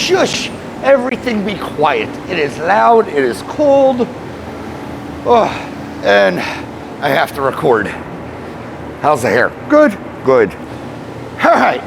Shush! Everything be quiet. It is loud, it is cold. Oh, and I have to record. How's the hair? Good? Good. All right.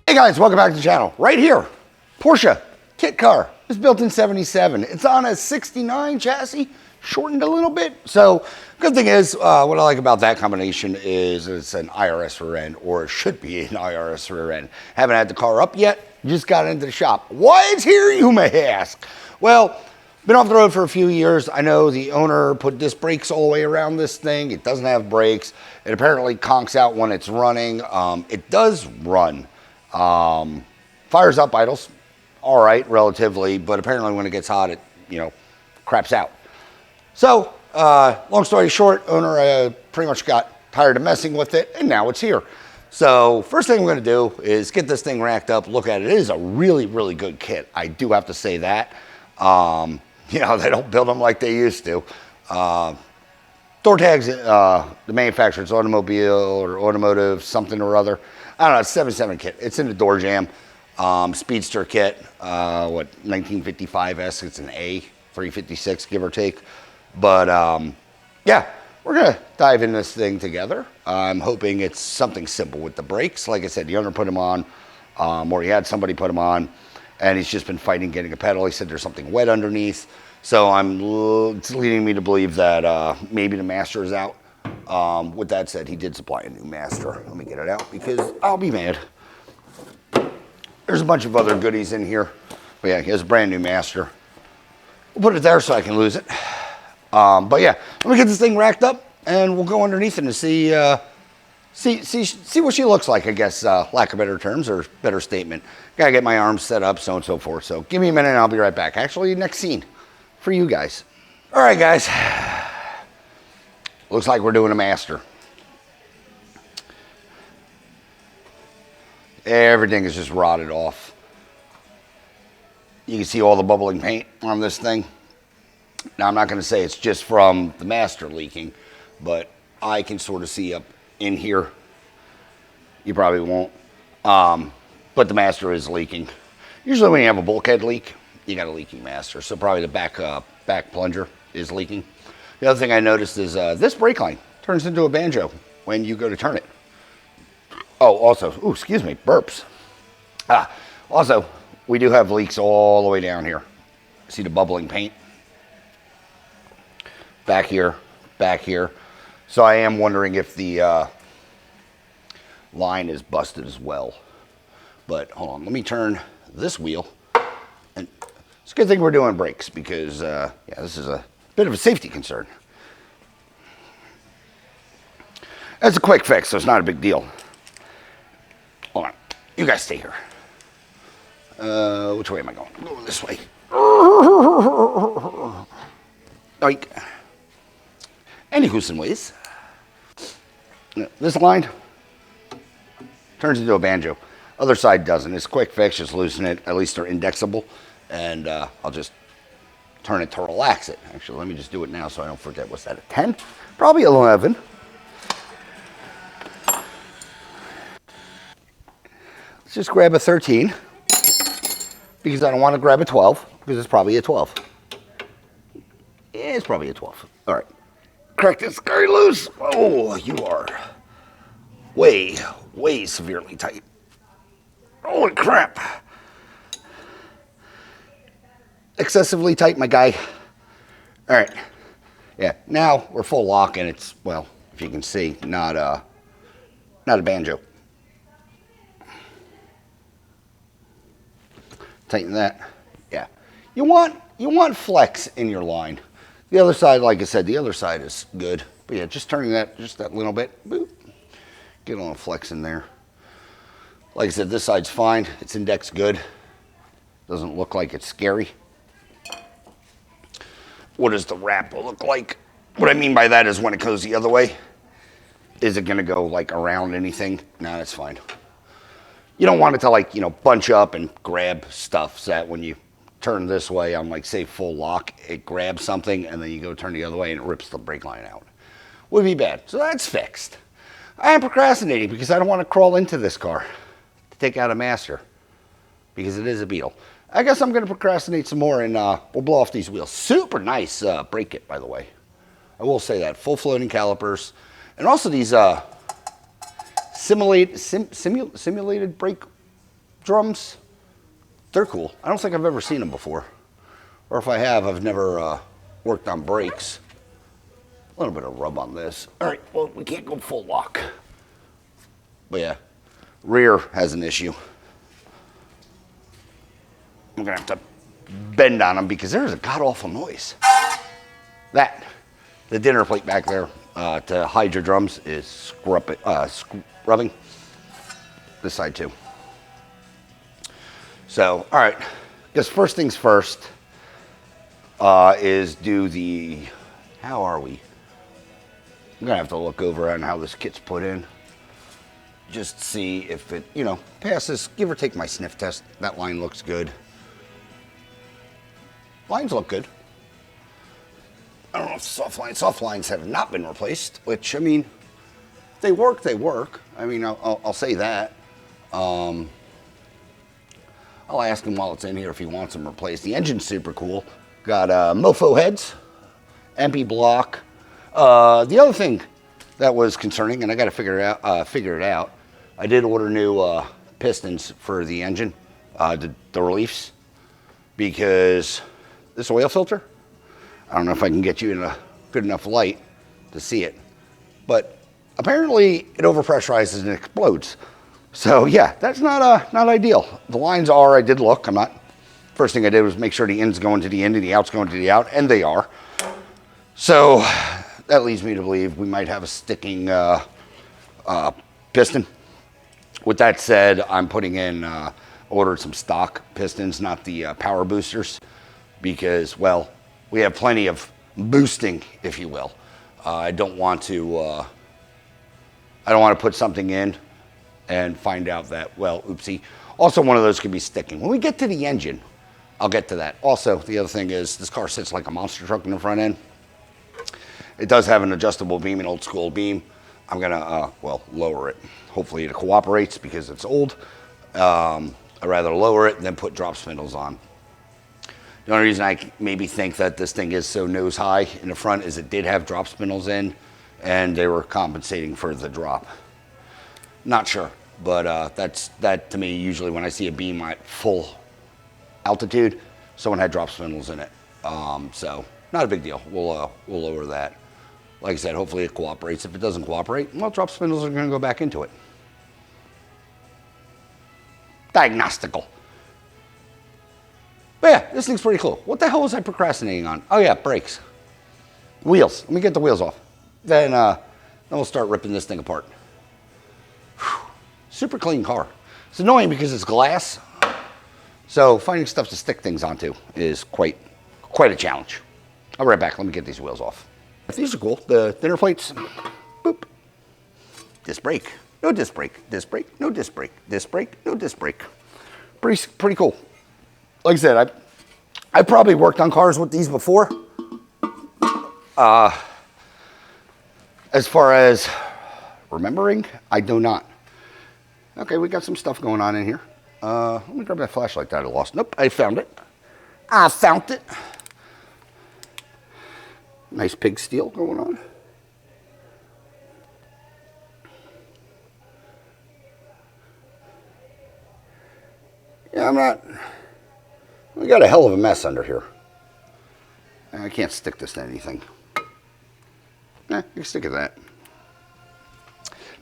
Hey guys, welcome back to the channel. Right here, Porsche kit car. It's built in 77. It's on a 69 chassis, shortened a little bit. So good thing is, what I like about that combination is it's an IRS rear end, or it should be an IRS rear end. Haven't had the car up yet, just got into the shop. Why it's here, you may ask? Well, been off the road for a few years. I know the owner put disc brakes all the way around this thing. It doesn't have brakes. It apparently conks out when it's running. It does run. Fires up idles, all right, relatively, but apparently when it gets hot, it, craps out. So, long story short, owner pretty much got tired of messing with it, and now it's here. So, first thing we're going to do is get this thing racked up, look at it. It is a really, really good kit. I do have to say that. They don't build them like they used to. Door tags, the manufacturer's automobile or automotive, something or other. I don't know, it's 77 kit. It's in the door jamb. Speedster kit, 1955S, it's an A, 356, give or take. But yeah, we're gonna dive in this thing together. I'm hoping it's something simple with the brakes. Like I said, the owner put them on, or he had somebody put them on, and he's just been fighting getting a pedal. He said there's something wet underneath. So it's leading me to believe that maybe the master is out. With that said, he did supply a new master. Let me get it out because I'll be mad. There's a bunch of other goodies in here. But yeah, he has a brand new master. We'll put it there so I can lose it. But yeah, let me get this thing racked up and we'll go underneath it and see what she looks like, I guess, lack of better terms or better statement. Gotta get my arms set up, so on and so forth. So give me a minute and I'll be right back. Actually, next scene for you guys. All right, guys. Looks like we're doing a master. Everything is just rotted off. You can see all the bubbling paint on this thing. Now, I'm not going to say it's just from the master leaking, but I can sort of see up in here. You probably won't. But the master is leaking. Usually when you have a bulkhead leak, you got a leaking master. So probably the back plunger is leaking. The other thing I noticed is this brake line turns into a banjo when you go to turn it. Oh, also, excuse me, burps. Also, we do have leaks all the way down here. See the bubbling paint? Back here, back here. So I am wondering if the line is busted as well. But hold on, let me turn this wheel. And it's a good thing we're doing brakes because, yeah, this is a bit of a safety concern. That's a quick fix, so it's not a big deal. Hold on, you guys stay here. Which way am I going? I'm going this way. Like, any Houston ways. This line turns into a banjo. Other side doesn't. It's a quick fix, just loosen it. At least they're indexable. And I'll just turn it to relax it. Actually, let me just do it now so I don't forget. What's that, a 10? Probably 11. Let's just grab a 13 because I don't want to grab a 12 because it's probably a 12. Yeah, it's probably a 12. All right. Crack this guy loose. Oh, you are way, way severely tight. Holy crap. Excessively tight, my guy. All right. Yeah, now we're full lock and it's, well, if you can see, not a banjo. Tighten that. Yeah. You want you want flex in your line. The other side, like I said, the other side is good. But yeah, just turning that just that little bit, boop, get a little flex in there. Like I said, this side's fine. It's indexed good. Doesn't look like it's scary. What does the wrap look like? What I mean by that is when it goes the other way, is it gonna go like around anything? No, that's fine. You don't want it to like, bunch up and grab stuff so that when you turn this way on like say full lock, it grabs something and then you go turn the other way and it rips the brake line out. Would be bad. So that's fixed. I am procrastinating because I don't want to crawl into this car to take out a master because it is a Beetle. I guess I'm going to procrastinate some more and we'll blow off these wheels. Super nice brake kit, by the way. I will say that. Full floating calipers. And also these simulated brake drums. They're cool. I don't think I've ever seen them before. Or if I have, I've never worked on brakes. A little bit of rub on this. All right, well, we can't go full lock. But yeah, rear has an issue. I'm gonna have to bend on them because there's a god-awful noise. The dinner plate back there to hide your drums is scrubbing. This side too. So, all right, guess first things first is do the, how are we? I'm gonna have to look over on how this kit's put in. Just see if it, passes, give or take my sniff test. That line looks good. Lines look good. I don't know if soft lines have not been replaced, which, I mean, they work, they work. I mean, I'll say that. I'll ask him while it's in here if he wants them replaced. The engine's super cool. Got mofo heads, empty block. The other thing that was concerning, and I got to figure it out. I did order new pistons for the engine, the reliefs, because this oil filter, I don't know if I can get you in a good enough light to see it, but apparently it overpressurizes and explodes. So yeah, that's not ideal. The lines are, I did look, first thing I did was make sure the in's going to the in and the out's going to the out, and they are. So that leads me to believe we might have a sticking piston. With that said, I'm putting in, ordered some stock pistons, not the power boosters, because, well, we have plenty of boosting, if you will. I don't want to put something in and find out that, well, oopsie. Also, one of those could be sticking. When we get to the engine, I'll get to that. Also, the other thing is this car sits like a monster truck in the front end. It does have an adjustable beam, an old school beam. I'm gonna, lower it. Hopefully it cooperates because it's old. I'd rather lower it than put drop spindles on. The only reason I maybe think that this thing is so nose high in the front is it did have drop spindles in and they were compensating for the drop. Not sure, but that to me, usually when I see a beam at full altitude, someone had drop spindles in it. So not a big deal. We'll lower that. Like I said, hopefully it cooperates. If it doesn't cooperate, well, drop spindles are gonna go back into it. Diagnostical. But yeah, this thing's pretty cool. What the hell was I procrastinating on? Oh yeah, brakes. Wheels. Let me get the wheels off. Then we'll start ripping this thing apart. Whew. Super clean car. It's annoying because it's glass. So finding stuff to stick things onto is quite a challenge. I'll be right back. Let me get these wheels off. These are cool. The dinner plates. Boop. Disc brake. No disc brake. Disc brake. No disc brake. Disc brake. No disc brake. Pretty cool. Like I said, I probably worked on cars with these before. As far as remembering, I do not. Okay, we got some stuff going on in here. Let me grab that flashlight that I lost. Nope, I found it. I found it. Nice pig steel going on. Yeah, we got a hell of a mess under here. I can't stick this to anything. You can stick it to that.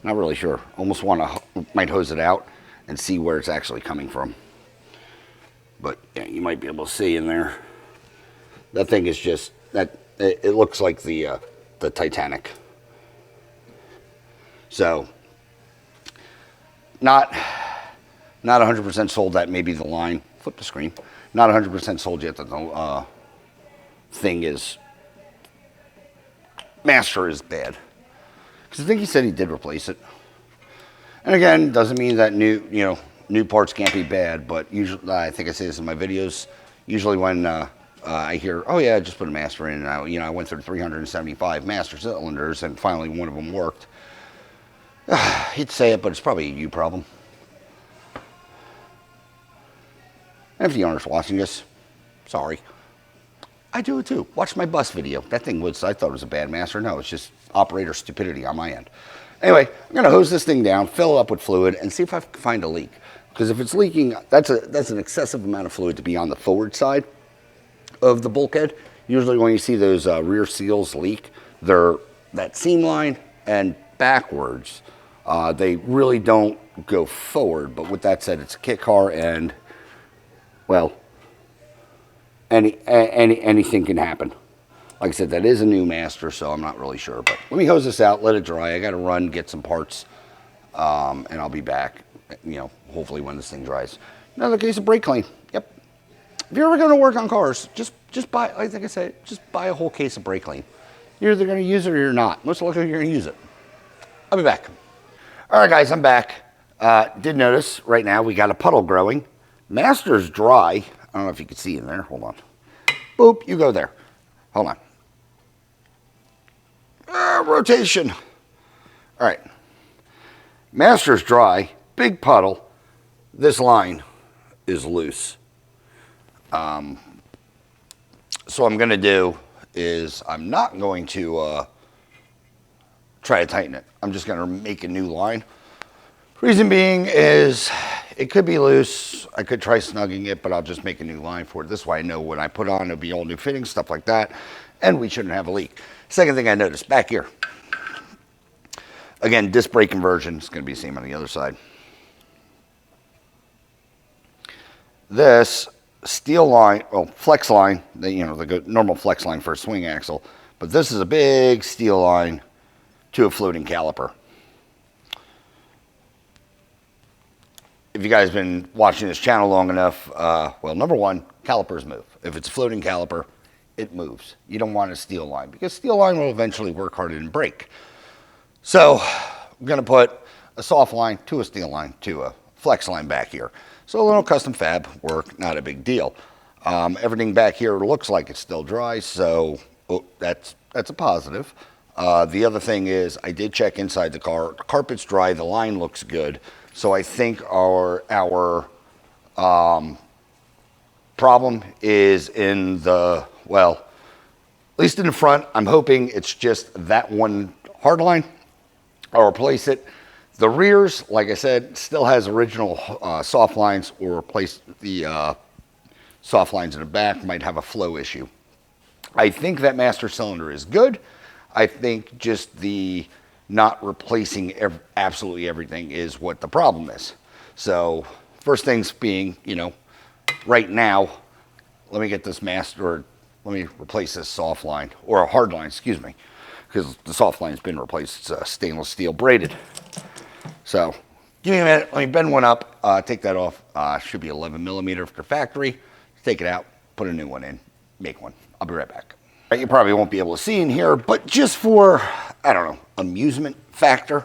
Not really sure. Almost might hose it out and see where it's actually coming from. But yeah, you might be able to see in there. That thing is just, it looks like the Titanic. So, not 100% sold that maybe the line, flip the screen, not 100% sold yet that the thing is, master is bad. Because I think he said he did replace it. And again, doesn't mean that new parts can't be bad, but usually, I think I say this in my videos, usually when I hear, oh yeah, I just put a master in, and I went through 375 master cylinders, and finally one of them worked. I hate to say it, but it's probably a you problem. And if the owner's watching this, sorry. I do it too. Watch my bus video. That thing was, I thought it was a bad master. No, it's just operator stupidity on my end. Anyway, I'm going to hose this thing down, fill it up with fluid, and see if I can find a leak. Because if it's leaking, that's an excessive amount of fluid to be on the forward side of the bulkhead. Usually when you see those rear seals leak, they're that seam line and backwards. They really don't go forward. But with that said, it's a kit car, and, well, anything can happen. Like I said, that is a new master, so I'm not really sure. But let me hose this out, let it dry. I got to run, get some parts, and I'll be back, hopefully when this thing dries. Another case of brake clean. Yep. If you're ever going to work on cars, just buy, like I said, just buy a whole case of brake clean. You're either going to use it or you're not. Most likely you're going to use it. I'll be back. All right, guys, I'm back. Did notice right now we got a puddle growing. Master's dry. I don't know if you can see in there. Hold on. Boop, you go there. Hold on. Rotation. All right. Master's dry. Big puddle. This line is loose. So what I'm going to do is I'm not going to try to tighten it. I'm just going to make a new line. Reason being is it could be loose. I could try snugging it, but I'll just make a new line for it. This way I know when I put on, it'll be all new fittings, stuff like that, and we shouldn't have a leak. Second thing I noticed, back here. Again, disc brake conversion is going to be the same on the other side. This steel line, well, flex line, the normal flex line for a swing axle, but this is a big steel line to a floating caliper. If you guys have been watching this channel long enough, well, number one, calipers move. If it's a floating caliper, it moves. You don't want a steel line because steel line will eventually work harder and break. So I'm going to put a soft line to a steel line to a flex line back here. So a little custom fab work, not a big deal. Everything back here looks like it's still dry, so that's a positive. The other thing is I did check inside the car. The carpet's dry. The line looks good. So I think our problem is in the, well, at least in the front. I'm hoping it's just that one hard line. I'll replace it. The rears, like I said, still has original soft lines, or replace the soft lines in the back. Might have a flow issue. I think that master cylinder is good. I think just the not replacing absolutely everything is what the problem is. So first things being, right now, let me get this master, or let me replace this soft line, or a hard line, excuse me, because the soft line's been replaced. It's stainless steel braided. So give me a minute, let me bend one up, take that off. Should be 11 millimeter for the factory. Take it out, put a new one in, make one. I'll be right back. You probably won't be able to see in here, but just for, I don't know, amusement factor.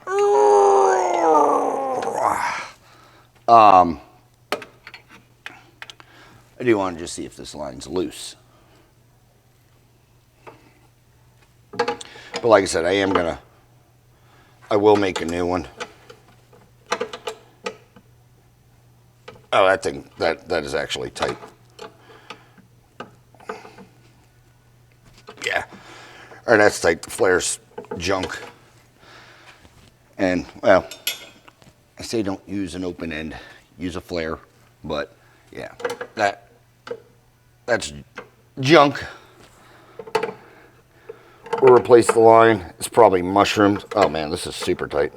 I do want to just see if this line's loose. But like I said, I will make a new one. Oh, that thing, that is actually tight. Yeah. Or that's tight. The flare's junk. And, well, I say don't use an open end. Use a flare. But, yeah, that's junk. We'll replace the line. It's probably mushroomed. Oh, man, this is super tight.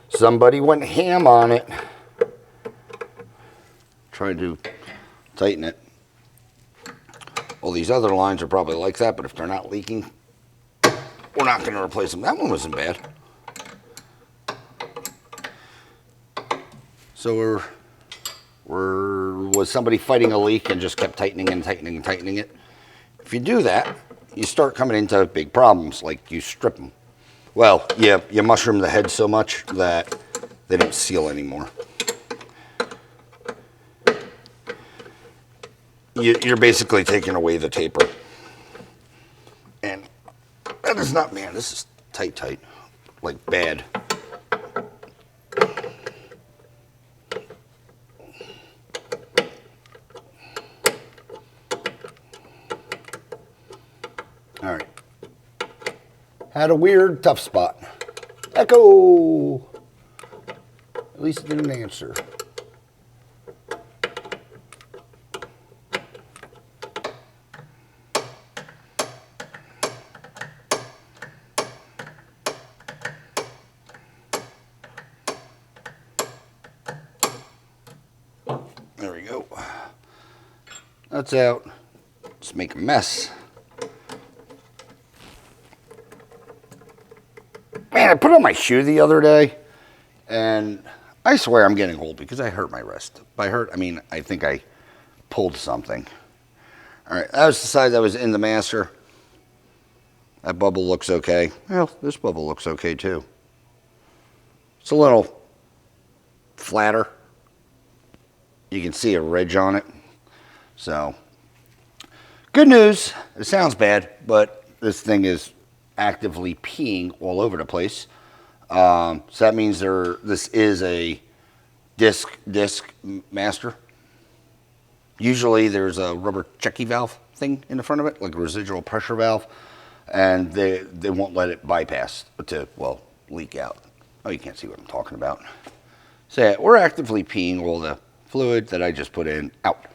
Somebody went ham on it. try to tighten it. Well, these other lines are probably like that, but if they're not leaking, we're not going to replace them. That one wasn't bad. So was somebody fighting a leak and just kept tightening and tightening and tightening it? If you do that, you start coming into big problems, like you strip them. Well, you mushroom the head so much that they don't seal anymore. You're basically taking away the taper. And that is not, man, this is tight, like bad. All right. Had a weird tough spot. Echo. At least it didn't answer. There we go. That's out. Let's make a mess. Man, I put on my shoe the other day, and I swear I'm getting old because I hurt my wrist. By hurt, I mean I think I pulled something. All right, that was the side that was in the master. That bubble looks okay. Well, this bubble looks okay too. It's a little flatter. You can see a ridge on it. So, good news. It sounds bad, but this thing is actively peeing all over the place. So that means this is a disc master. Usually there's a rubber checky valve thing in the front of it, like a residual pressure valve, and they won't let it bypass to, well, leak out. Oh, you can't see what I'm talking about. So yeah, we're actively peeing all the fluid that I just put in out.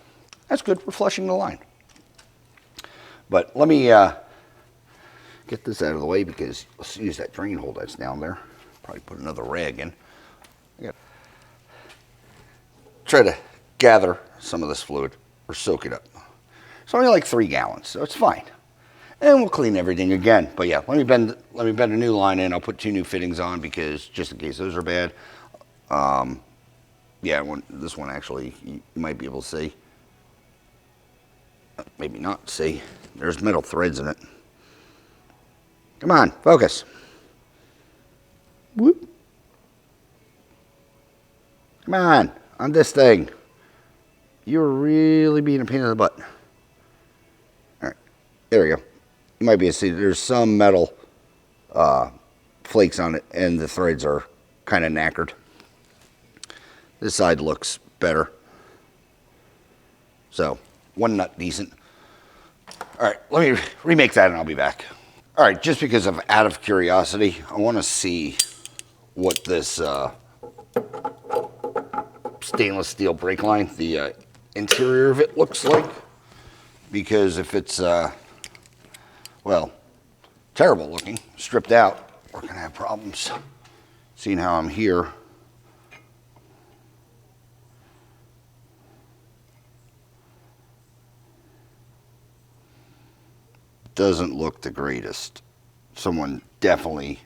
That's good. We're flushing the line. But let me get this out of the way because let's use that drain hole that's down there. Probably put another rag in. I got try to gather some of this fluid or soak it up. It's only like 3 gallons, so it's fine. And we'll clean everything again. But yeah, let me bend a new line in. I'll put 2 new fittings on because just in case those are bad. Yeah, this one actually you might be able to see. Maybe not see. There's metal threads in it. Come on, focus. Whoop. Come on this thing. You're really being a pain in the butt. All right, there we go. You might be able to see there's some metal flakes on it, and the threads are kind of knackered. This side looks better. So, one nut decent. All right, let me remake that and I'll be back. All right, just because of out of curiosity, I want to see what this stainless steel brake line, the interior of it looks like. Because if it's, well, terrible looking, stripped out, we're going to have problems. Seeing how I'm here. Doesn't look the greatest. Someone definitely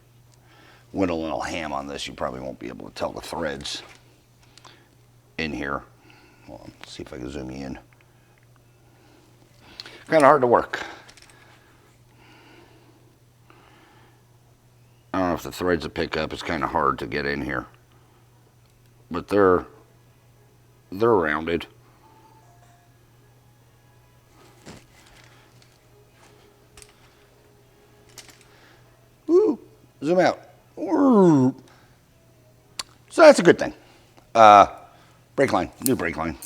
went a little ham on this. You probably won't be able to tell the threads in here. Well, let's see if I can zoom you in. Kind of hard to work. I don't know if the threads will pick up. It's kind of hard to get in here. But they're rounded. Woo! Zoom out. So that's a good thing. Brake line, new brake line.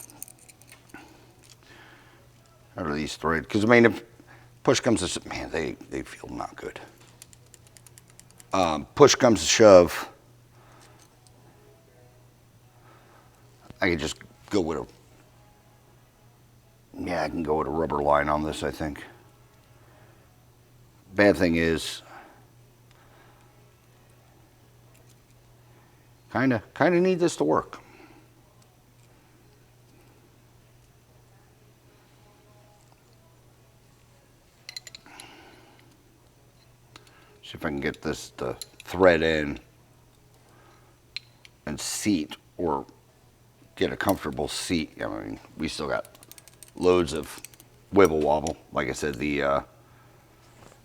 How are these threads? Because I mean, if push comes to man, they feel not good. Push comes to shove, I could just go with I can go with a rubber line on this, I think. Bad thing is, kind of need this to work. See if I can get this to thread in and seat, or get a comfortable seat. I mean, we still got loads of wibble wobble. Like I said, the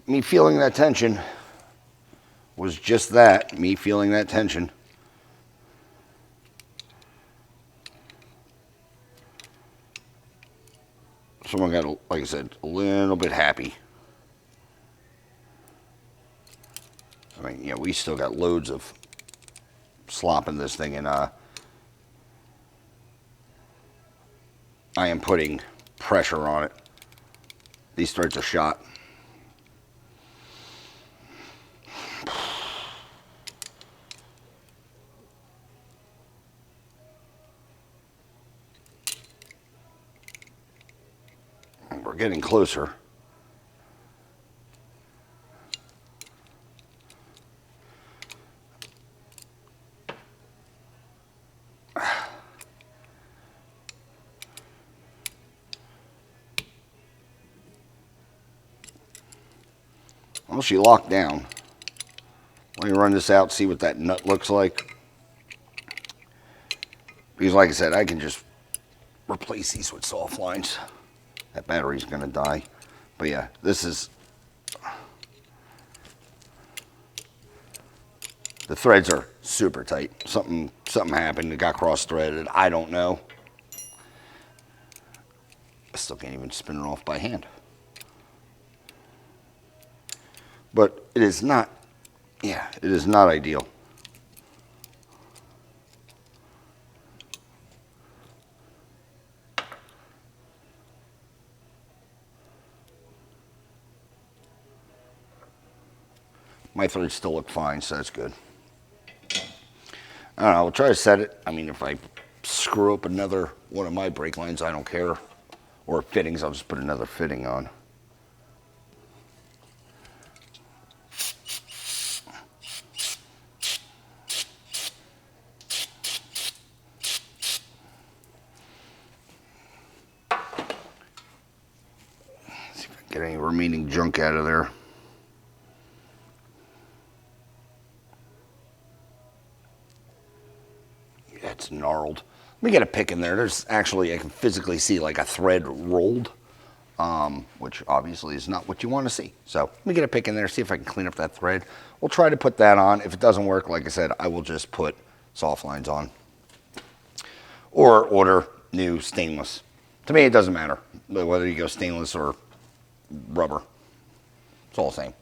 me feeling that tension was just that, me feeling that tension. Someone got, like I said, a little bit happy. I mean, yeah, we still got loads of slop in this thing, and I am putting pressure on it. These threads are shot. We're getting closer. Well, she locked down. Let me run this out, see what that nut looks like. Because like I said, I can just replace these with soft lines. That battery's gonna die. But yeah, this is, the threads are super tight. Something happened, it got cross-threaded. I don't know. I still can't even spin it off by hand. But it is not, yeah, it is not ideal. My threads still look fine, so that's good. I don't know, we'll try to set it. I mean, if I screw up another one of my brake lines, I don't care. Or fittings, I'll just put another fitting on. See if I can get any remaining junk out of there. It's gnarled. Let me get a pick in there. There's actually, I can physically see like a thread rolled, which obviously is not what you want to see. So let me get a pick in there, see if I can clean up that thread. We'll try to put that on. If it doesn't work, like I said, I will just put soft lines on. Or order new stainless. To me, it doesn't matter whether you go stainless or rubber. It's all the same.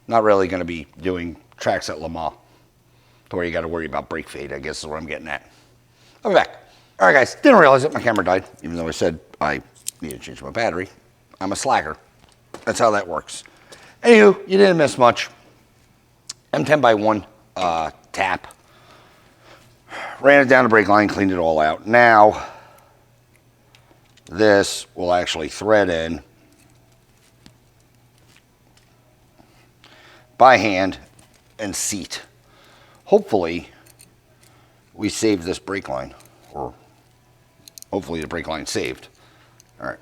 Not really going to be doing tracks at Le Mans to where you got to worry about brake fade, I guess is what I'm getting at. I'll be back. All right, guys. Didn't realize it. My camera died, even though I said I need to change my battery. I'm a slacker. That's how that works. Anywho, you didn't miss much. M10x1 tap. Ran it down the brake line, cleaned it all out. Now, this will actually thread in by hand and seat. Hopefully, we saved this brake line, or hopefully the brake line's saved. All right,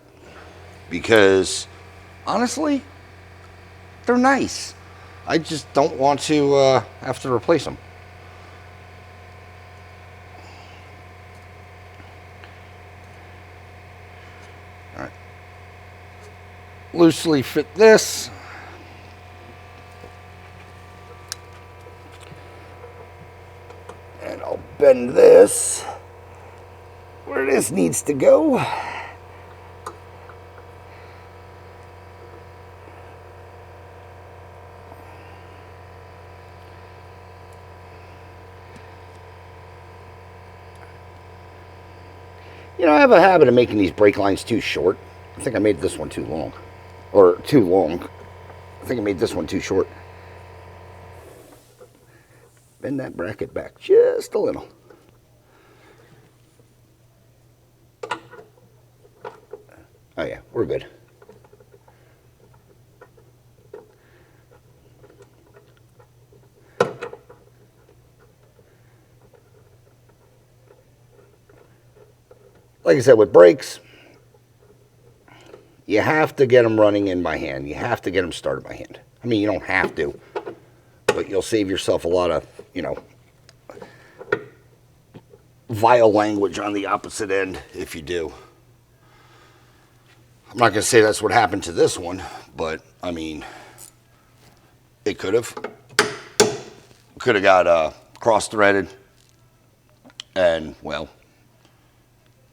because honestly, they're nice. I just don't want to have to replace them. All right, loosely fit this. And I'll bend this where this needs to go. You know, I have a habit of making these brake lines too short. I think I made this one too long. Or too long. I think I made this one too short. Bend that bracket back just a little. Oh yeah, we're good. Like I said, with brakes, you have to get them running in by hand. You have to get them started by hand. I mean, you don't have to, but you'll save yourself a lot of, you know, vile language on the opposite end if you do. I'm not going to say that's what happened to this one, but I mean, it could have. Could have got cross-threaded, and, well,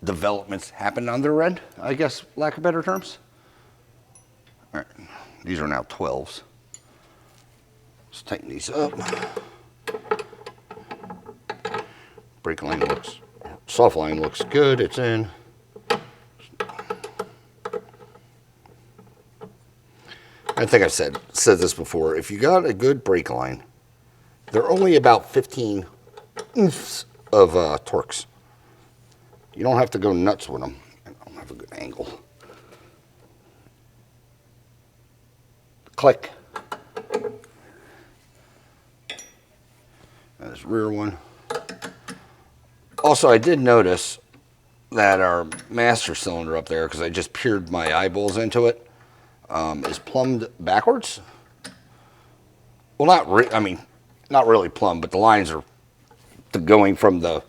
developments happened on their end, I guess, lack of better terms. All right, these are now 12s. Let's tighten these up. Brake line looks, soft line looks good, it's in. I think I've said this before. If you got a good brake line, they're only about 15 oofs of torques. You don't have to go nuts with them. I don't have a good angle. Click. This rear one. Also, I did notice that our master cylinder up there, because I just peered my eyeballs into it, is plumbed backwards. Well, not really plumbed, but the lines are going from the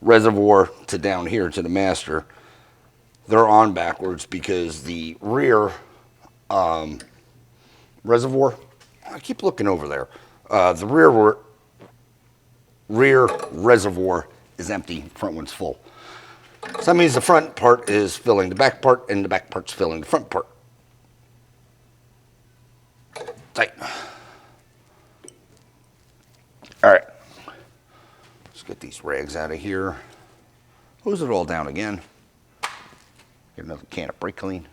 reservoir to down here to the master. They're on backwards because the rear reservoir, I keep looking over there. The rear reservoir is empty, front one's full. So that means the front part is filling the back part, and the back part's filling the front part. Tight. All right. Let's get these rags out of here. Hose it all down again. Get another can of brake clean.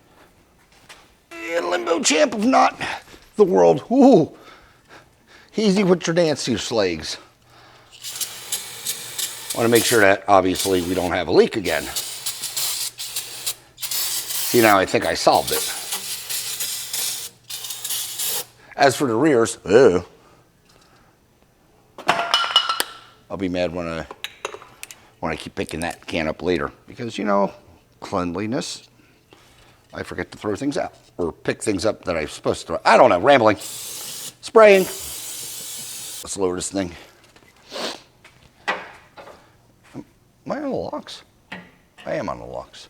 And limbo champ, if not the world. Ooh. Easy with your dance, you slags. Want to make sure that, obviously, we don't have a leak again. See, now I think I solved it. As for the rears, I'll be mad when I keep picking that can up later. Because, you know, cleanliness. I forget to throw things out. Or pick things up that I'm supposed to throw. I don't know, rambling. Spraying. Let's lower this thing. Am I on the locks? I am on the locks.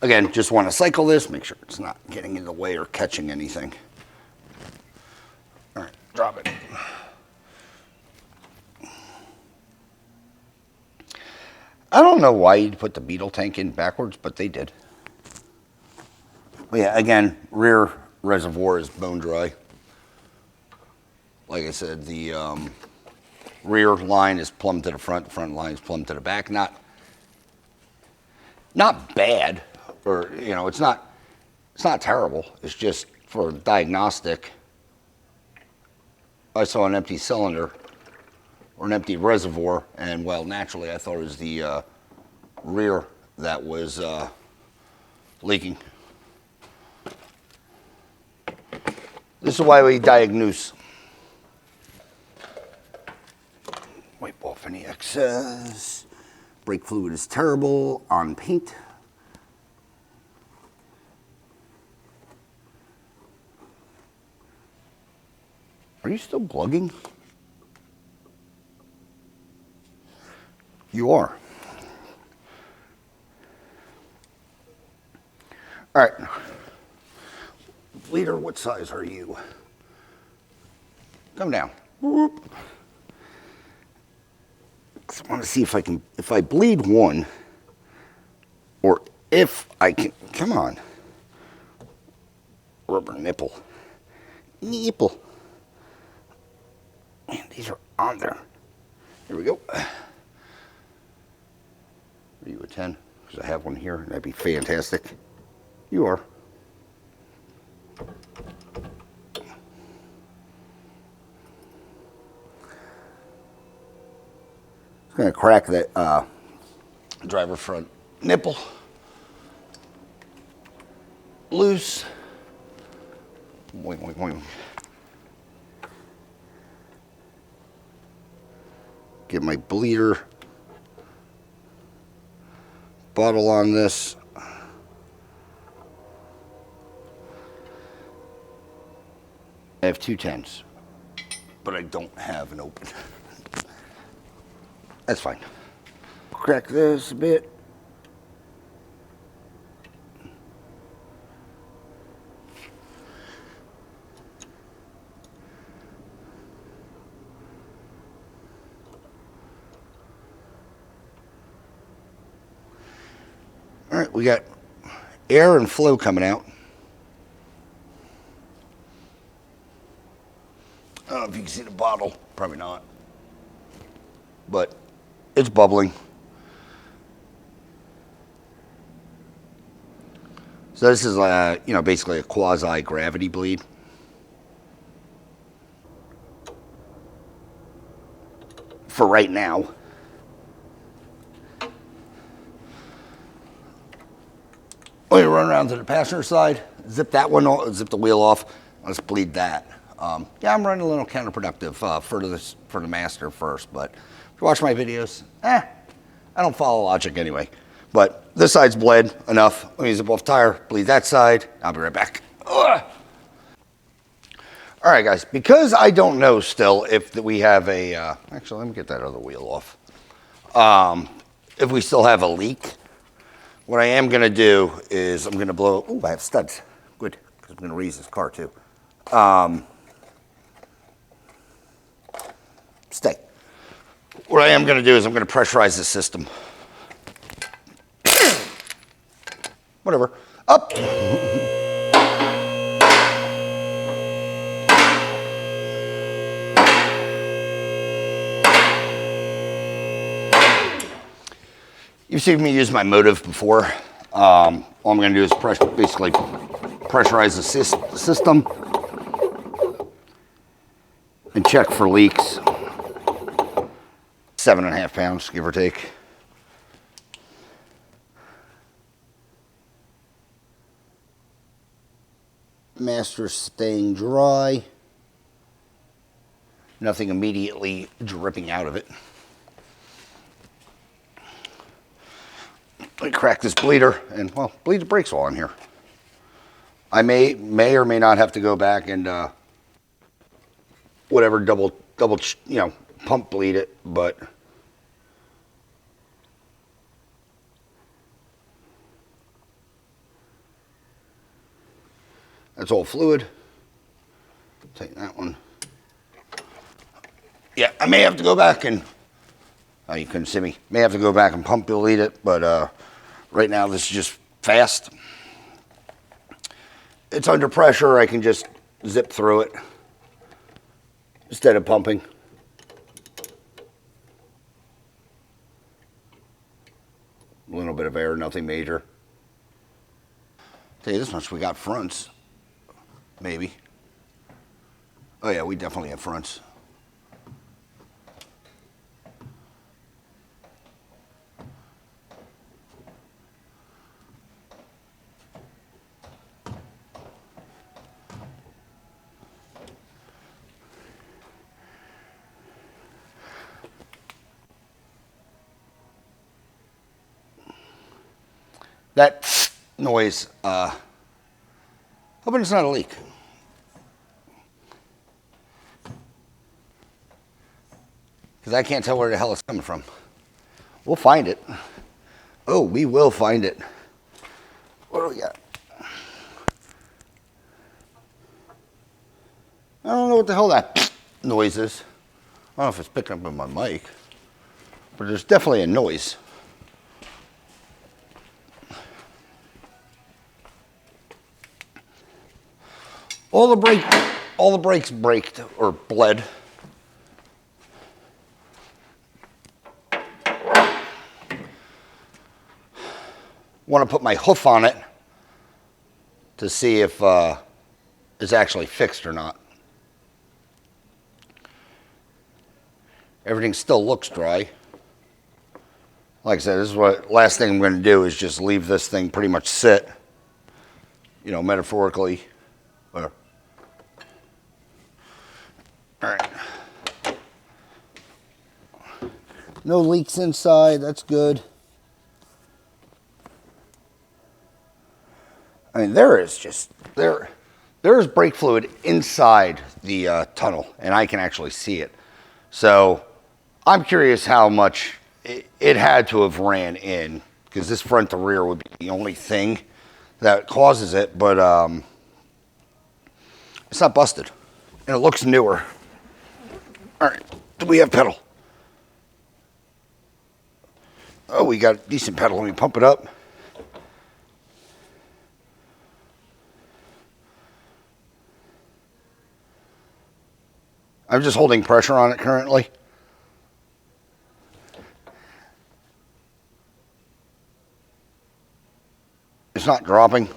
Again, just want to cycle this, make sure it's not getting in the way or catching anything. All right, drop it. I don't know why you'd put the Beetle tank in backwards, but they did. But yeah, again, rear reservoir is bone dry. Like I said, the rear line is plumbed to the front line is plumbed to the back. Not bad, or you know, it's not terrible. It's just for diagnostic. I saw an empty cylinder or an empty reservoir, and well, naturally I thought it was the rear that was leaking. This is why we diagnose. Wipe off any excess. Brake fluid is terrible on paint. Are you still glugging? You are. All right. Leader, what size are you? Come down. Whoop. I want to see if I bleed one, or if I can, come on. Rubber nipple. Nipple. Man, these are on there. Here we go. Are you a 10? Because I have one here. That'd be fantastic. You are. It's going to crack that driver front nipple loose. Boing, boing, boing. Get my bleeder bottle on this. I have 210s, but I don't have an open. That's fine. Crack this a bit. All right, we got air and flow coming out. I don't know if you can see the bottle, probably not, but it's bubbling. So this is, basically a quasi-gravity bleed. For right now. We're gonna run around to the passenger side, zip that one off, zip the wheel off. Let's bleed that. Yeah, I'm running a little counterproductive for the master first, but if you watch my videos, I don't follow logic anyway. But this side's bled enough. Let me zip off the tire, bleed that side. I'll be right back. Ugh. All right, guys, because I don't know still if we have a, actually, let me get that other wheel off. If we still have a leak, what I am going to do is I'm going to blow, oh, I have studs. Good, because I'm going to raise this car too. Stay. What I am going to do is I'm going to pressurize the system. Whatever. Up. You've seen me use my motive before. All I'm going to do is basically pressurize the system and check for leaks. 7.5 pounds, give or take. Master's staying dry. Nothing immediately dripping out of it. Let me crack this bleeder and, well, bleed the brakes while I'm here. I may or may not have to go back and whatever double pump bleed it, but that's all fluid. Take that one. Yeah, I may have to go back and, oh, you couldn't see me. May have to go back and pump bleed it, but right now this is just fast. It's under pressure. I can just zip through it instead of pumping. A little bit of air, nothing major. Tell you this much, we got fronts. Maybe. Oh yeah, we definitely have fronts. That noise, hoping it's not a leak. Because I can't tell where the hell it's coming from. We'll find it. Oh, we will find it. What do we got? I don't know what the hell that noise is. I don't know if it's picking up on my mic, but there's definitely a noise. All the brakes braked or bled. Want to put my hoof on it to see if it's actually fixed or not. Everything still looks dry. Like I said, this is what last thing I'm going to do is just leave this thing pretty much sit, metaphorically. All right. No leaks inside, that's good. I mean, there's brake fluid inside the tunnel, and I can actually see it. So I'm curious how much it had to have ran in, because this front to rear would be the only thing that causes it, but it's not busted, and it looks newer. All right, do we have pedal? Oh, we got a decent pedal. Let me pump it up. I'm just holding pressure on it currently. It's not dropping.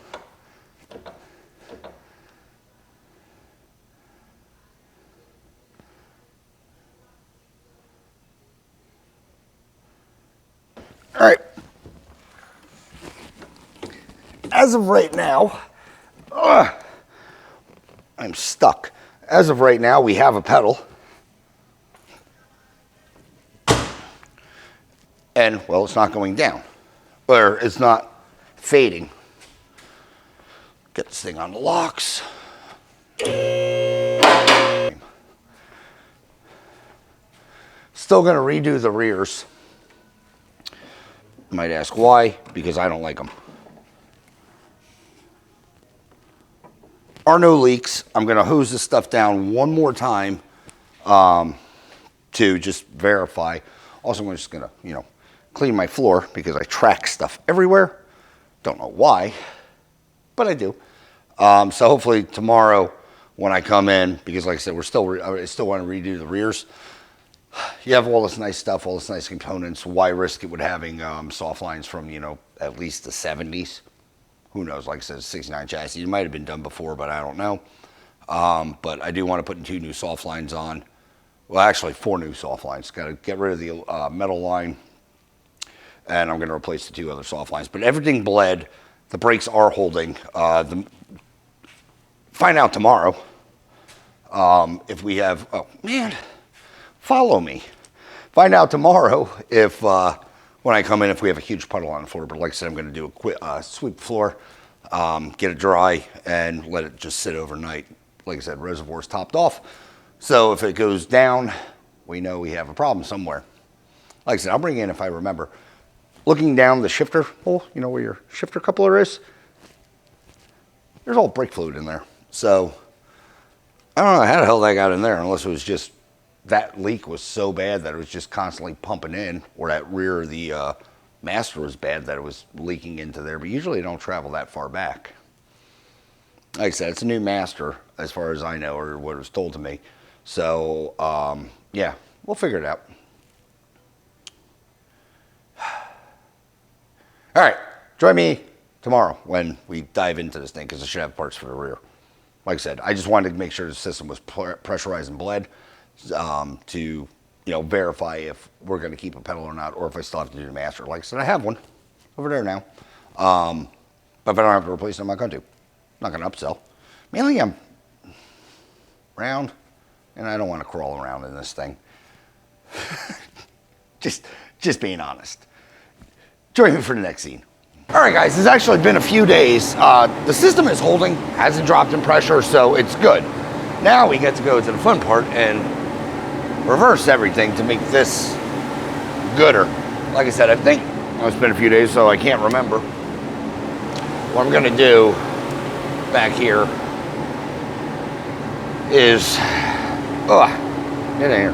All right. As of right now, I'm stuck. As of right now, we have a pedal. And, well, it's not going down. Or it's not fading. Get this thing on the locks. Still going to redo the rears. You might ask why, because I don't like them. Are no leaks. I'm going to hose this stuff down one more time to just verify. Also, I'm just going to, clean my floor because I track stuff everywhere. Don't know why, but I do. So hopefully tomorrow when I come in, because like I said, I still want to redo the rears. You have all this nice stuff, all this nice components. Why risk it with having soft lines from, at least the 70s? Who knows? Like I said, 69 chassis. It might have been done before, but I don't know. But I do want to put 2 new soft lines on. Well, actually, 4 new soft lines. Got to get rid of the metal line, and I'm going to replace the 2 other soft lines. But everything bled. The brakes are holding. Find out tomorrow if we have. Oh man, follow me. Find out tomorrow if. When I come in, if we have a huge puddle on the floor. But like I said, I'm going to do a quick sweep the floor, get it dry, and let it just sit overnight. Like I said, reservoir's topped off. So if it goes down, we know we have a problem somewhere. Like I said, I'll bring in if I remember. Looking down the shifter hole, where your shifter coupler is, there's all brake fluid in there. So I don't know how the hell that got in there, unless it was just that leak was so bad that it was just constantly pumping in, or that rear of the master was bad that it was leaking into there. But usually it don't travel that far back. Like I said, it's a new master as far as I know, or what was told to me. So yeah, we'll figure it out. All right, join me tomorrow when we dive into this thing, because I should have parts for the rear. Like I said, I just wanted to make sure the system was pressurized and bled. To verify if we're going to keep a pedal or not, or if I still have to do the master. Like I said, I have one over there now, but if I don't have to replace it, I'm not going to. I'm not going to upsell. Mainly I'm round, and I don't want to crawl around in this thing. just being honest. Join me for the next scene. All right, guys, it's actually been a few days. The system is holding, hasn't dropped in pressure, so it's good. Now we get to go to the fun part and reverse everything to make this gooder. Like I said, I think it's been a few days, so I can't remember. What I'm going to do back here is, get in here.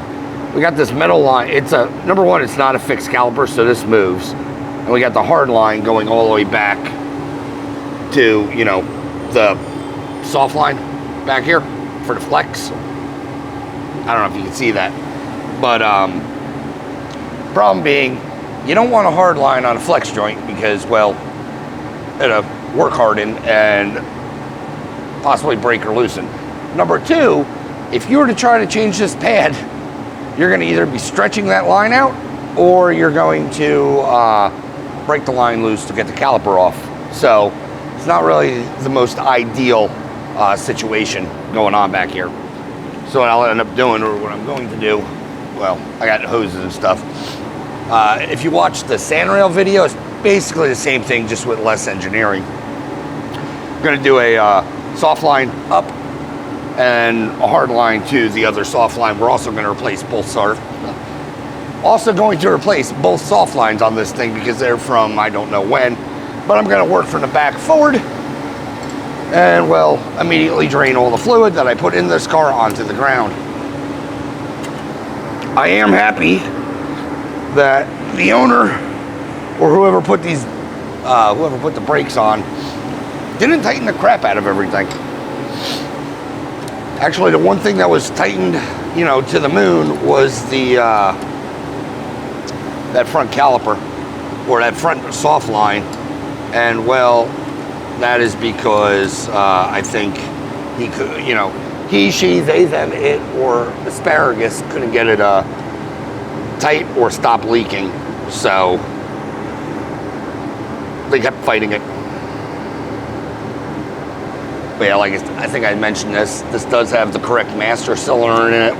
We got this metal line. It's number one, it's not a fixed caliper, so this moves. And we got the hard line going all the way back to, the soft line back here for the flex. I don't know if you can see that, but problem being, you don't want a hard line on a flex joint because, well, it'll work harden and possibly break or loosen. Number 2, if you were to try to change this pad, you're going to either be stretching that line out, or you're going to break the line loose to get the caliper off. So it's not really the most ideal situation going on back here. So what I'll end up doing, or what I'm going to do, well, I got hoses and stuff. If you watch the sandrail video, it's basically the same thing, just with less engineering. I'm gonna do a soft line up and a hard line to the other soft line. We're also gonna replace both soft lines on this thing because they're from I don't know when, but I'm gonna work from the back forward and will immediately drain all the fluid that I put in this car onto the ground. I am happy that the owner or whoever put the brakes on didn't tighten the crap out of everything. Actually, the one thing that was tightened, you know, to the moon was the that front caliper or that front soft line, and well, that is because I think he could, you know, he, she, they, them, it, or asparagus couldn't get it tight or stop leaking, so they kept fighting it. But yeah, like I think I mentioned this does have the correct master cylinder in it,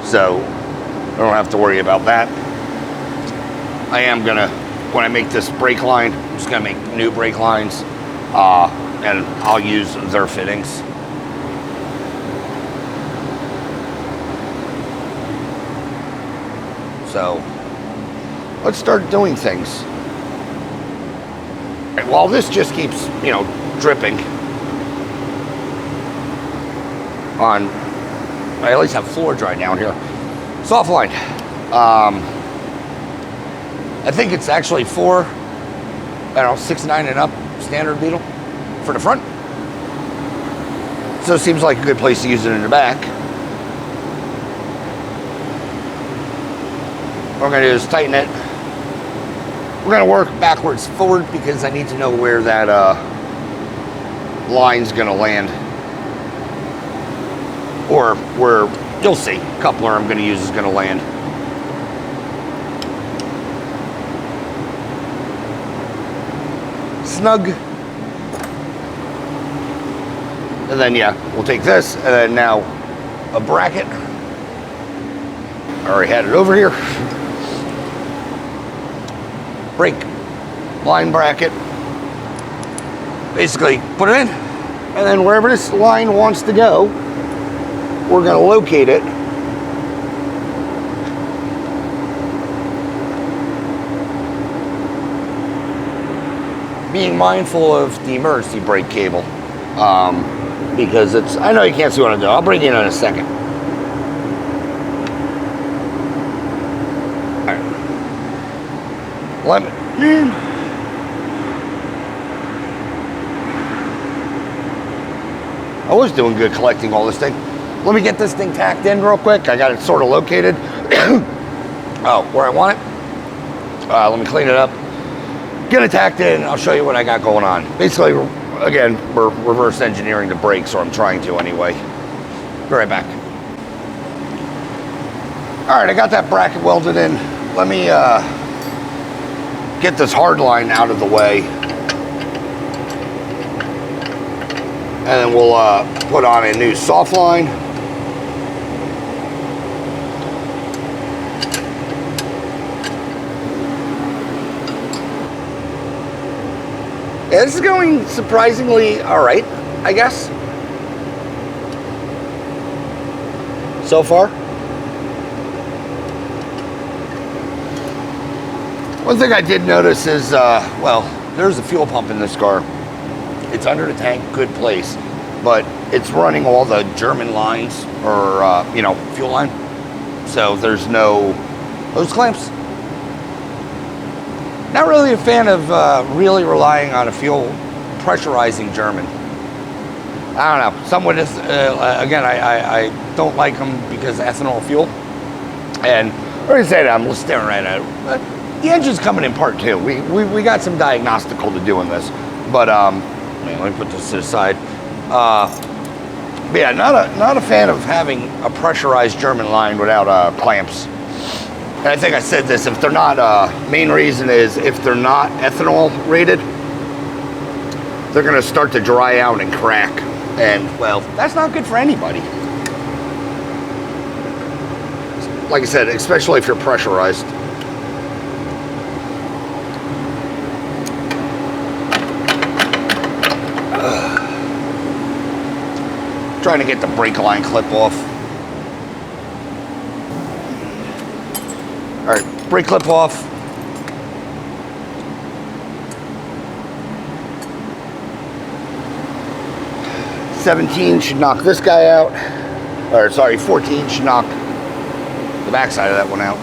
so I don't have to worry about that. I am gonna, when I make this brake line, I'm just gonna make new brake lines, and I'll use their fittings. So let's start doing things. Right, while this just keeps, you know, dripping on, I at least have floor dry down here. Soft line. I think it's actually 4, I don't know, 6, 9 and up standard beetle for the front. So it seems like a good place to use it in the back. What we're gonna do is tighten it. We're gonna work backwards forward because I need to know where that line's gonna land. Or where, you'll see, coupler I'm gonna use is gonna land. Snug. And then yeah, we'll take this and then now a bracket. I already had it over here. Brake line bracket. Basically put it in, and then wherever this line wants to go, we're going to locate it. Being mindful of the emergency brake cable, because it's, I know you can't see what I'm doing. I'll bring it in a second. Lemon. I was doing good collecting all this thing. Let me get this thing tacked in real quick. I got it sort of located. Oh, where I want it. Let me clean it up. Get it tacked in. I'll show you what I got going on. Basically, again, we're reverse engineering the brakes, or I'm trying to anyway. Be right back. All right, I got that bracket welded in. Let me get this hard line out of the way, and then we'll put on a new soft line. Yeah, this is going surprisingly all right, I guess, so far. One thing I did notice is, well, there's a fuel pump in this car. It's under the tank, good place, but it's running all the German lines, or, you know, fuel line. So there's no hose clamps. Not really a fan of really relying on a fuel pressurizing German. I don't know. Someone is, again, I don't like them because of ethanol fuel. And I already said I'm staring right at it. The engine's coming in part 2. We got some diagnostical to do in this, but let me put this to the side. But yeah, not a fan of having a pressurized German line without clamps. And I think I said this. If they're not, main reason is if they're not ethanol rated, they're going to start to dry out and crack, and well, that's not good for anybody. Like I said, especially if you're pressurized. Trying to get the brake line clip off. All right, brake clip off. $17 should knock this guy out. Or sorry, $14 should knock the backside of that one out.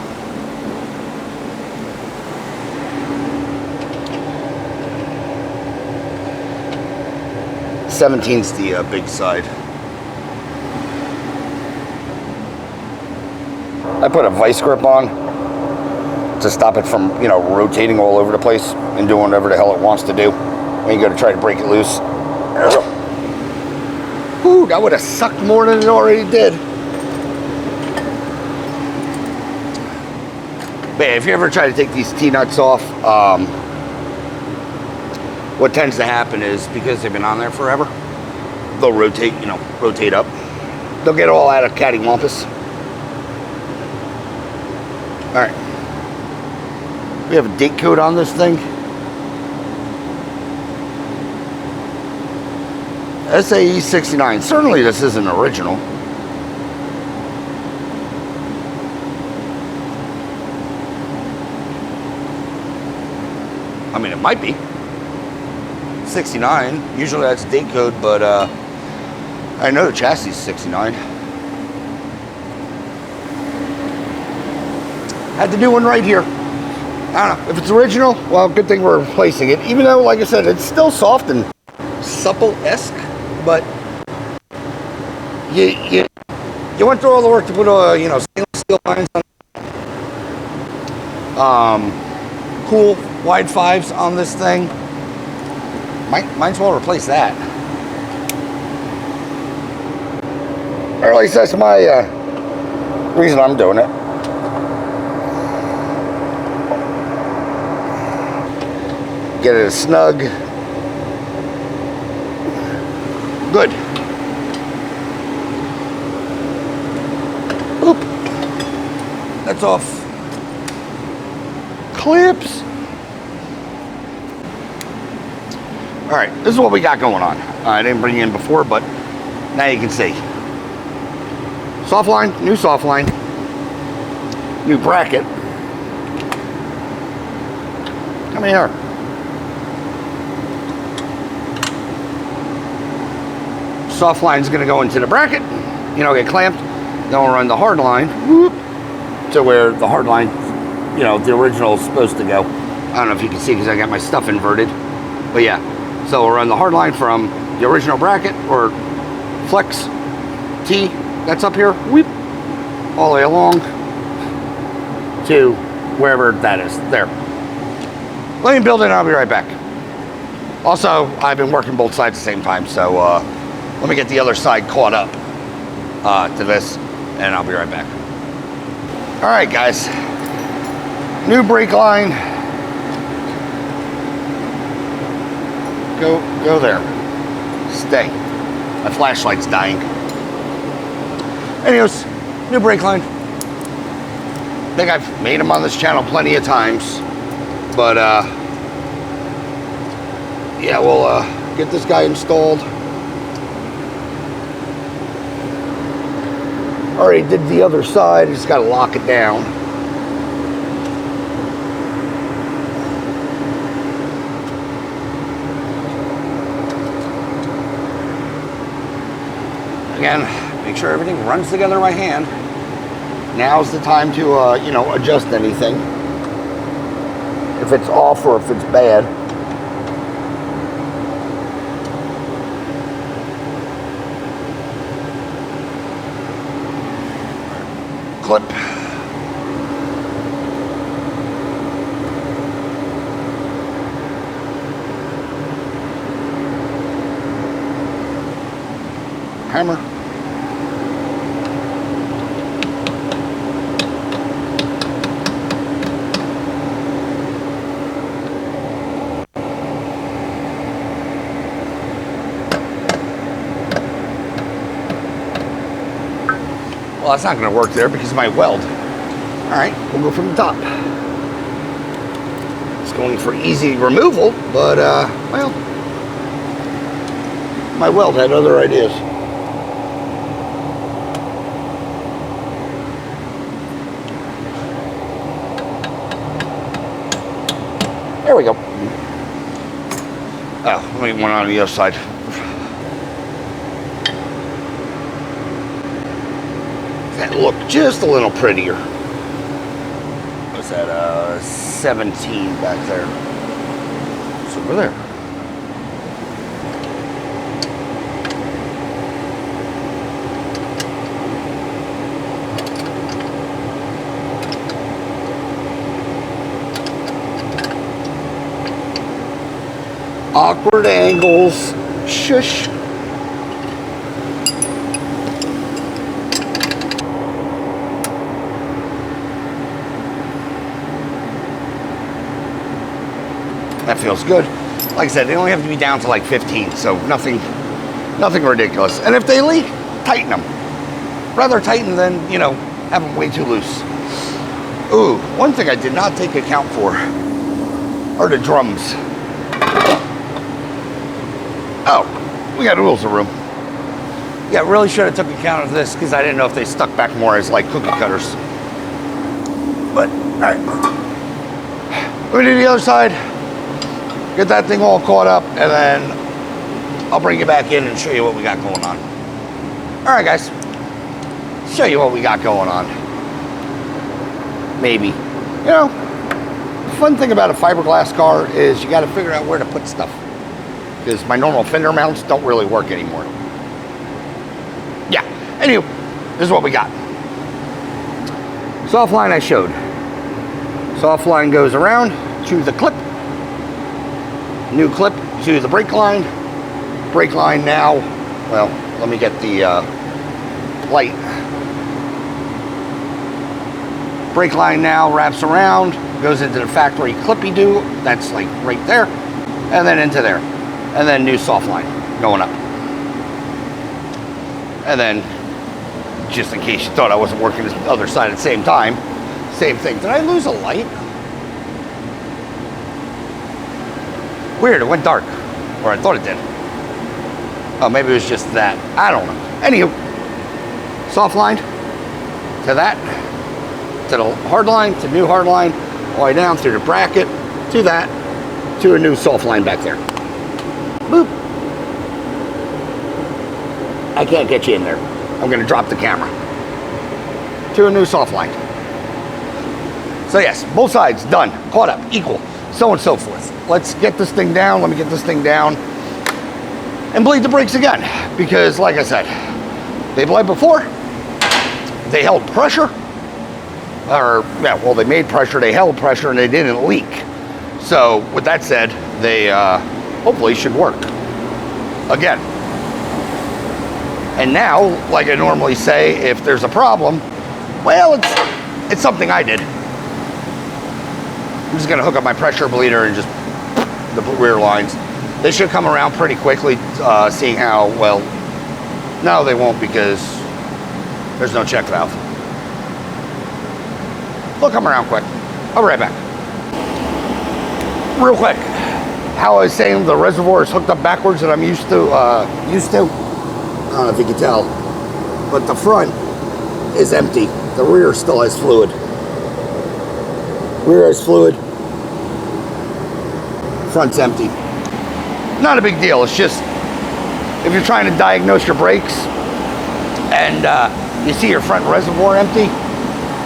$17's the big side. I put a vice grip on to stop it from, rotating all over the place and doing whatever the hell it wants to do when you go to try to break it loose. Whew, that would have sucked more than it already did. But if you ever try to take these T-nuts off, what tends to happen is, because they've been on there forever, they'll rotate, rotate up. They'll get all out of cattywampus. All right. We have a date code on this thing. SAE 69. Certainly this isn't original. I mean, it might be. 69. Usually that's date code, but I know the chassis is 69. Had the new one right here. I don't know. If it's original, well, good thing we're replacing it. Even though, like I said, it's still soft and supple-esque, but you went through all the work to put stainless steel lines on. Cool wide fives on this thing. Might as well replace that. Or at least that's my reason I'm doing it. Get it snug. Good. Oop. That's off. Clips. All right, this is what we got going on. I didn't bring you in before, but now you can see. Soft line, new soft line, new bracket. Come here. Soft line is going to go into the bracket, get clamped. Then we'll run the hard line, whoop, to where the hard line, the original is supposed to go. I don't know if you can see because I got my stuff inverted, but yeah. So we'll run the hard line from the original bracket or flex T that's up here, whoop, all the way along to wherever that is. There. Let me build it and I'll be right back. Also, I've been working both sides at the same time, so let me get the other side caught up to this, and I'll be right back. All right, guys. New brake line. Go there. Stay. My flashlight's dying. Anyways, new brake line. I think I've made them on this channel plenty of times, but yeah, we'll get this guy installed. Already did the other side, just got to lock it down. Again, make sure everything runs together by hand. Now's the time to, adjust anything. If it's off or if it's bad. Clip. Hammer. Well, that's not going to work there because of my weld. All right, we'll go from the top. It's going for easy removal, but, well, my weld had other ideas. There we go. Oh, let me one on the other side. That look just a little prettier. What's that? 17 back there. It's over there. Awkward angles. Shush. That feels good. Like I said, they only have to be down to like 15, so nothing ridiculous. And if they leak, tighten them. Rather tighten than, you know, have them way too loose. Ooh, one thing I did not take account for are the drums. Oh, we got oodles of room. Yeah, really should have took account of this because I didn't know if they stuck back more as like cookie cutters. But, all right. Let me do the other side. Get that thing all caught up, and then I'll bring you back in and show you what we got going on. All right, guys. Show you what we got going on. Maybe. You know, the fun thing about a fiberglass car is you got to figure out where to put stuff. Because my normal fender mounts don't really work anymore. Yeah. Anyway, this is what we got. Soft line I showed. Soft line goes around to the clip. New clip to the brake line. Brake line now, well, let me get the light. Brake line now wraps around, goes into the factory clippy do, that's like right there, and then into there. And then new soft line going up. And then, just in case you thought I wasn't working the other side at the same time, same thing. Did I lose a light? Weird, it went dark. Or I thought it did. Oh, maybe it was just that. I don't know. Anywho, soft line to that, to the hard line, to new hard line, all the way down through the bracket, to that, to a new soft line back there. Boop. I can't get you in there. I'm going to drop the camera. To a new soft line. So yes, both sides done, caught up, equal, so on and so forth. Let's get this thing down. Let me get this thing down and bleed the brakes again. Because like I said, they bled before. They held pressure. Or, yeah, well, they made pressure, they held pressure, and they didn't leak. So with that said, they hopefully should work again. And now, like I normally say, if there's a problem, well, it's something I did. I'm just gonna hook up my pressure bleeder and just the rear lines. They should come around pretty quickly, seeing how, well, no, they won't because there's no check valve. They'll come around quick. I'll be right back. Real quick, how I was saying the reservoir is hooked up backwards that I'm used to. I don't know if you can tell, but the front is empty. The rear still has fluid. Rear has fluid. Front's empty. Not a big deal. It's just if you're trying to diagnose your brakes and you see your front reservoir empty,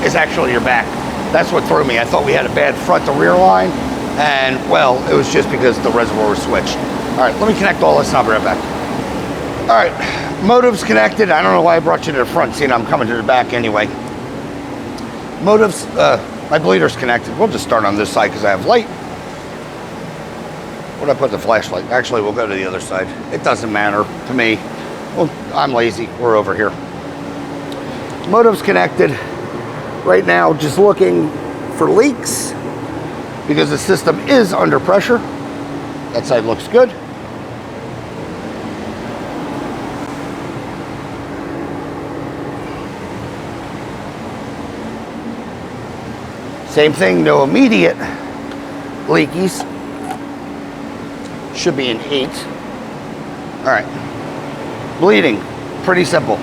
it's actually your back. That's what threw me. I thought we had a bad front to rear line, and well, it was just because the reservoir was switched. All right, let me connect all this and I'll be right back. All right, motives connected. I don't know why I brought you to the front, seeing I'm coming to the back anyway. Motives, my bleeder's connected. We'll just start on this side because I have light. Where'd I put the flashlight? Actually, we'll go to the other side. It doesn't matter to me. Well, I'm lazy. We're over here. Motives connected. Right now, just looking for leaks because the system is under pressure. That side looks good. Same thing, no immediate leakies. Should be an 8. All right. Bleeding, pretty simple.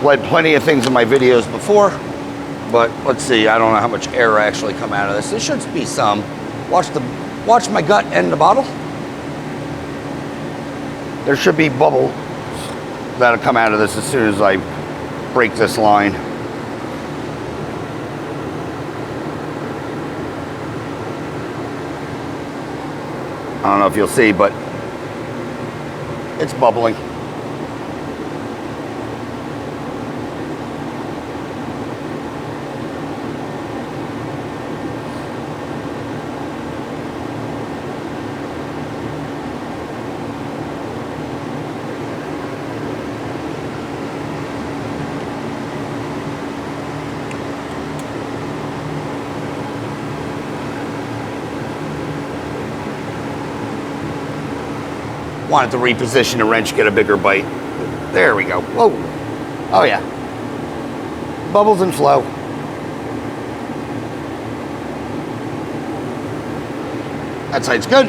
bled plenty of things in my videos before, but let's see. I don't know how much air actually come out of this. There should be some. Watch my gut and the bottle. There should be bubbles that'll come out of this as soon as I break this line. I don't know if you'll see, but it's bubbling. Wanted to reposition the wrench, get a bigger bite. There we go. Whoa. Oh yeah. Bubbles and flow. That side's good.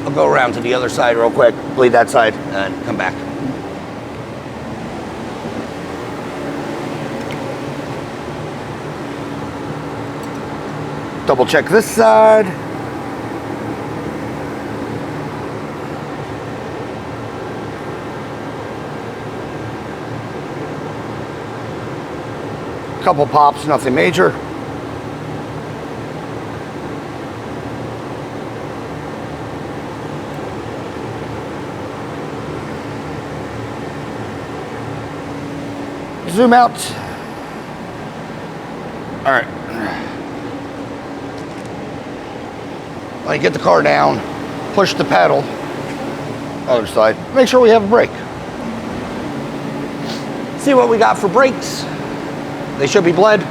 I'll go around to the other side real quick, bleed that side, and come back. Double check this side. Couple pops, nothing major. Zoom out. All right. When you get the car down, push the pedal. Other side. Make sure we have a brake. See what we got for brakes. They should be bled.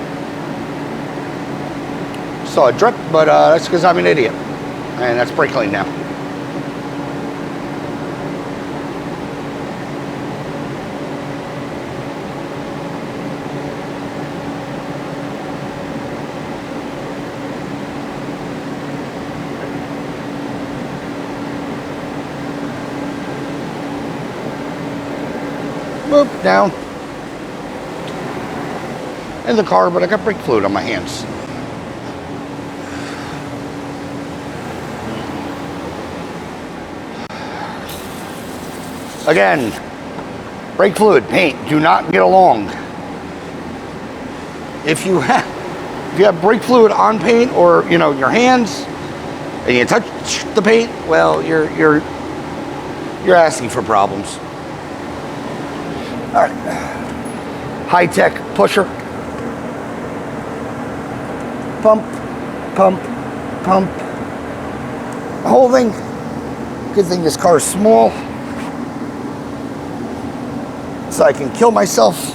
Saw a drip, but that's because I'm an idiot. And that's brake clean now. Boop, down. In the car, but I got brake fluid on my hands. Again, brake fluid, paint do not get along. If you have brake fluid on paint or your hands and you touch the paint, well, you're asking for problems. All right, high-tech pusher. Pump, pump, pump. Holding. Good thing this car is small, so I can kill myself.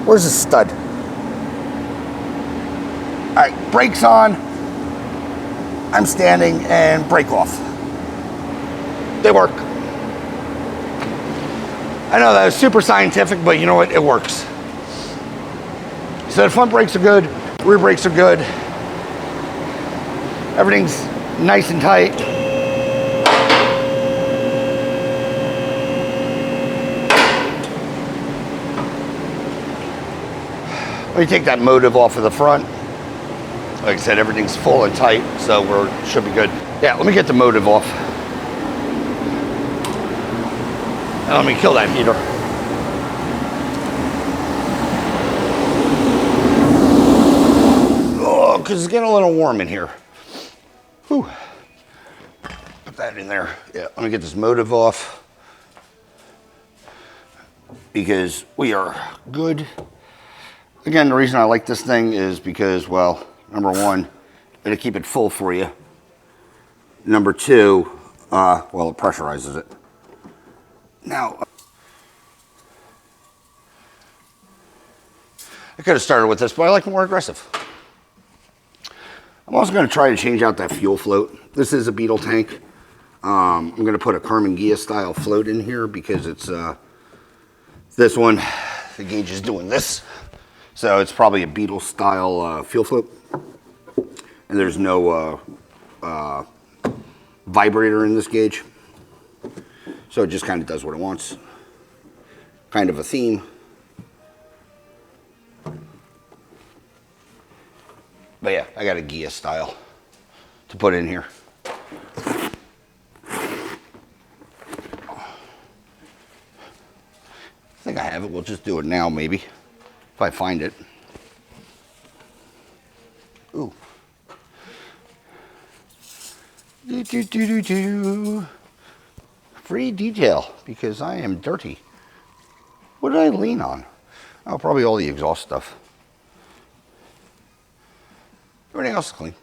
Where's the stud? All right, brakes on. I'm standing and brake off. They work. I know that was super scientific, but you know what? It works. So the front brakes are good. Rear brakes are good. Everything's nice and tight. Let me take that motive off of the front. Like I said, everything's full and tight, so we should be good. Yeah, let me get the motive off. And let me kill that heater. Because it's getting a little warm in here. Whew. Put that in there. Yeah, let me get this motive off. Because we are good. Again, the reason I like this thing is because, well, number one, it'll keep it full for you. Number two, well, it pressurizes it. Now, I could have started with this, but I like more aggressive. I'm also going to try to change out that fuel float. This is a Beetle tank. I'm going to put a Carmen Ghia style float in here because it's this one, the gauge is doing this. So it's probably a Beetle style fuel float. And there's no vibrator in this gauge. So it just kind of does what it wants. Kind of a theme. But yeah, I got a Gia style to put in here. I think I have it. We'll just do it now, maybe, if I find it. Ooh. Free detail, because I am dirty. What did I lean on? Oh, probably all the exhaust stuff. Everything else is clean.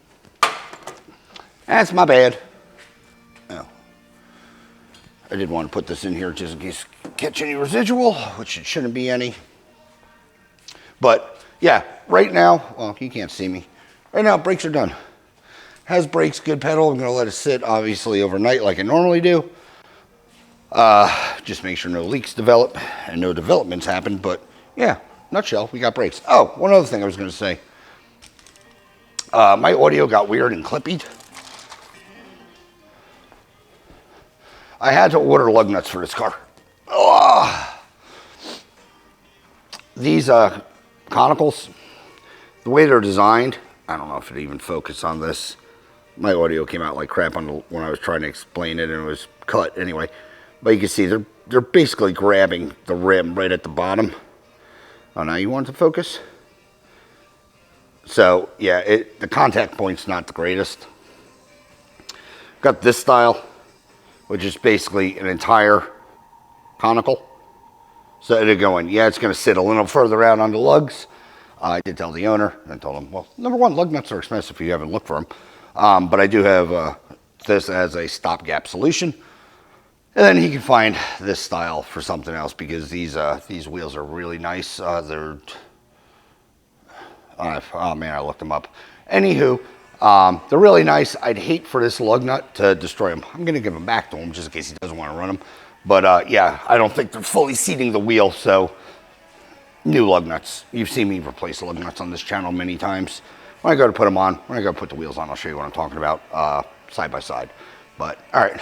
That's my bad. Oh. I did want to put this in here just in case catch any residual, which it shouldn't be any. But yeah, right now, well, you can't see me. Right now, brakes are done. Has brakes, good pedal. I'm going to let it sit, obviously, overnight like I normally do. Just make sure no leaks develop and no developments happen. But yeah, nutshell, we got brakes. Oh, one other thing I was going to say. My audio got weird and clippy. I had to order lug nuts for this car. Oh. These conicals, the way they're designed, I don't know if it even focused on this. My audio came out like crap when I was trying to explain it, and it was cut anyway. But you can see they're basically grabbing the rim right at the bottom. Oh, now you want it to focus? So yeah, the contact point's not the greatest. Got this style, which is basically an entire conical. So it'll go in. Yeah, it's going to sit a little further out on the lugs. I did tell the owner. I told him, well, number one, lug nuts are expensive if you haven't looked for them. But I do have this as a stopgap solution. And then he can find this style for something else, because these wheels are really nice. Oh man, I looked them up. Anywho, they're really nice. I'd hate for this lug nut to destroy them. I'm going to give them back to him just in case he doesn't want to run them. But yeah, I don't think they're fully seating the wheel, so new lug nuts. You've seen me replace lug nuts on this channel many times. When I go to put them on, when I go to put the wheels on, I'll show you what I'm talking about side by side. But all right,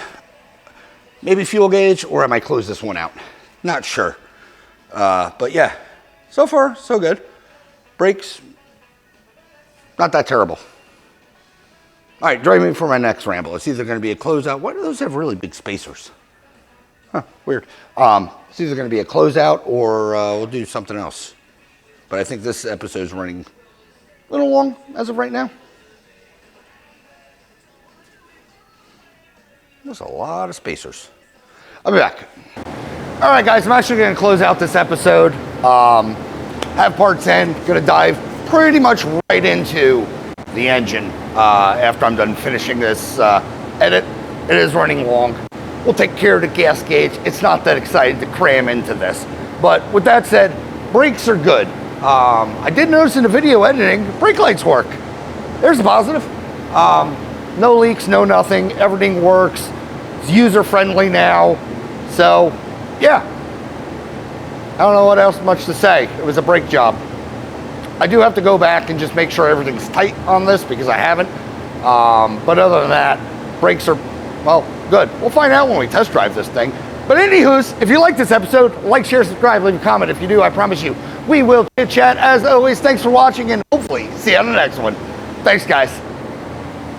maybe fuel gauge, or I might close this one out. Not sure. But yeah, so far so good. Brakes, not that terrible. All right, join me for my next ramble. It's either going to be a closeout. Why do those have really big spacers? Huh, weird. It's either going to be a closeout or we'll do something else. But I think this episode is running a little long as of right now. There's a lot of spacers. I'll be back. All right, guys, I'm actually going to close out this episode. Have part 10. Going to dive pretty much right into the engine after I'm done finishing this edit. It is running long. We'll take care of the gas gauge. It's not that exciting to cram into this. But with that said, brakes are good. I did notice in the video editing, brake lights work. There's a positive. No leaks, no nothing. Everything works. It's user-friendly now. So, yeah. I don't know what else much to say. It was a brake job. I do have to go back and just make sure everything's tight on this because I haven't. But other than that, brakes are, well, good. We'll find out when we test drive this thing. But anywho's, if you like this episode, like, share, subscribe, leave a comment. If you do, I promise you, we will chit chat. As always, thanks for watching, and hopefully see you on the next one. Thanks, guys.